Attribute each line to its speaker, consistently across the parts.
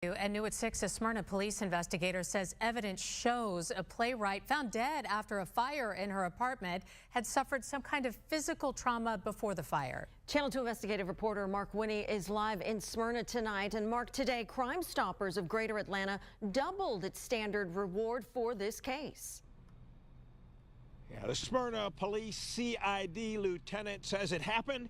Speaker 1: And new at 6, a Smyrna police investigator says evidence shows a playwright found dead after a fire in her apartment had suffered some kind of physical trauma before the fire.
Speaker 2: Channel 2 investigative reporter Mark Winnie is live in Smyrna tonight. And Mark, today Crime Stoppers of Greater Atlanta doubled its standard reward for this case.
Speaker 3: Yeah, the Smyrna Police CID lieutenant says it happened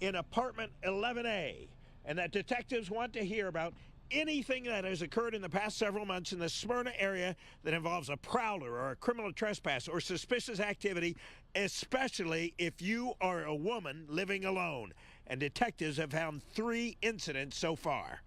Speaker 3: in apartment 11A and that detectives want to hear about anything that has occurred in the past several months in the Smyrna area that involves a prowler or a criminal trespass or suspicious activity, especially if you are a woman living alone. And detectives have found 3 incidents so far.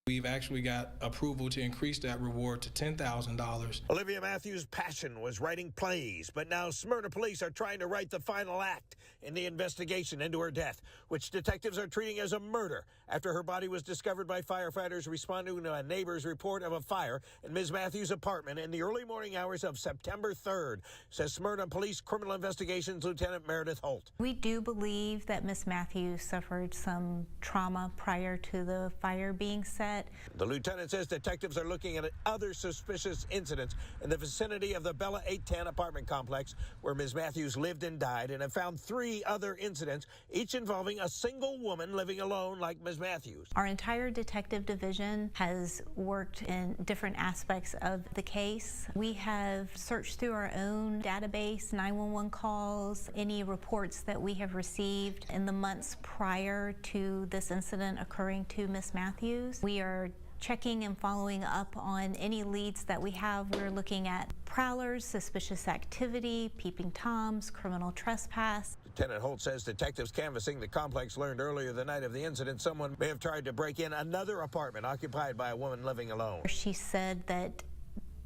Speaker 4: We've actually got approval to increase that reward to $10,000.
Speaker 3: Olivia Matthews' passion was writing plays, but now Smyrna police are trying to write the final act in the investigation into her death, which detectives are treating as a murder after her body was discovered by firefighters responding to a neighbor's report of a fire in Ms. Matthews' apartment in the early morning hours of September 3rd, says Smyrna Police Criminal Investigations Lieutenant Meredith Holt.
Speaker 5: We do believe that Ms. Matthews suffered some trauma prior to the fire being set.
Speaker 3: The lieutenant says detectives are looking at other suspicious incidents in the vicinity of the Bella 810 apartment complex where Ms. Matthews lived and died, and have found 3 other incidents, each involving a single woman living alone like Ms. Matthews.
Speaker 5: Our entire detective division has worked in different aspects of the case. We have searched through our own database, 911 calls, any reports that we have received in the months prior to this incident occurring to Ms. Matthews. We are checking and following up on any leads that we have. We're looking at prowlers, suspicious activity, peeping toms, criminal trespass.
Speaker 3: Lieutenant Holt says detectives canvassing the complex learned earlier the night of the incident someone may have tried to break in another apartment occupied by a woman living alone.
Speaker 5: She said that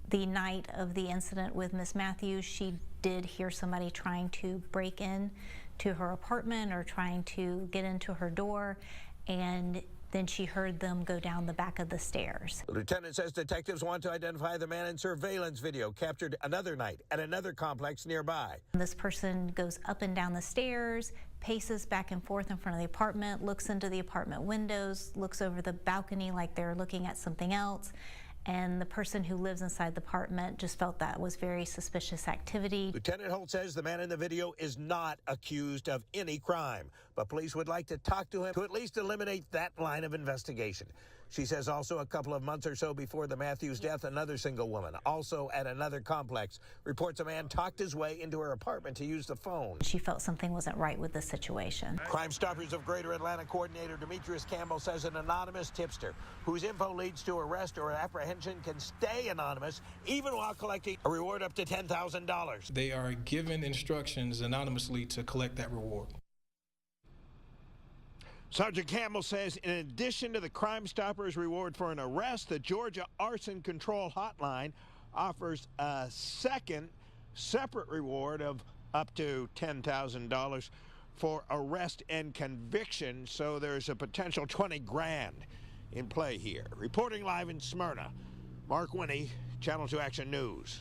Speaker 5: the night of the incident with Ms. Matthews, she did hear somebody trying to break in to her apartment or trying to get into her door, and then she heard them go down the back of the stairs.
Speaker 3: The lieutenant says detectives want to identify the man in surveillance video captured another night at another complex nearby.
Speaker 5: This person goes up and down the stairs, paces back and forth in front of the apartment, looks into the apartment windows, looks over the balcony like they're looking at something else. And the person who lives inside the apartment just felt that was very suspicious activity.
Speaker 3: Lieutenant Holt says the man in the video is not accused of any crime, but police would like to talk to him to at least eliminate that line of investigation. She says also a couple of months or so before the Matthews death, another single woman, also at another complex, reports a man talked his way into her apartment to use the phone.
Speaker 5: She felt something wasn't right with the situation.
Speaker 3: Crime Stoppers of Greater Atlanta coordinator Demetrius Campbell says an anonymous tipster whose info leads to arrest or apprehension can stay anonymous even while collecting a reward up to $10,000.
Speaker 4: They are given instructions anonymously to collect that reward.
Speaker 3: Sergeant Campbell says in addition to the Crime Stoppers reward for an arrest, the Georgia Arson Control Hotline offers a second separate reward of up to $10,000 for arrest and conviction, so there's a potential 20 grand in play here. Reporting live in Smyrna, Mark Winnie, Channel 2 Action News.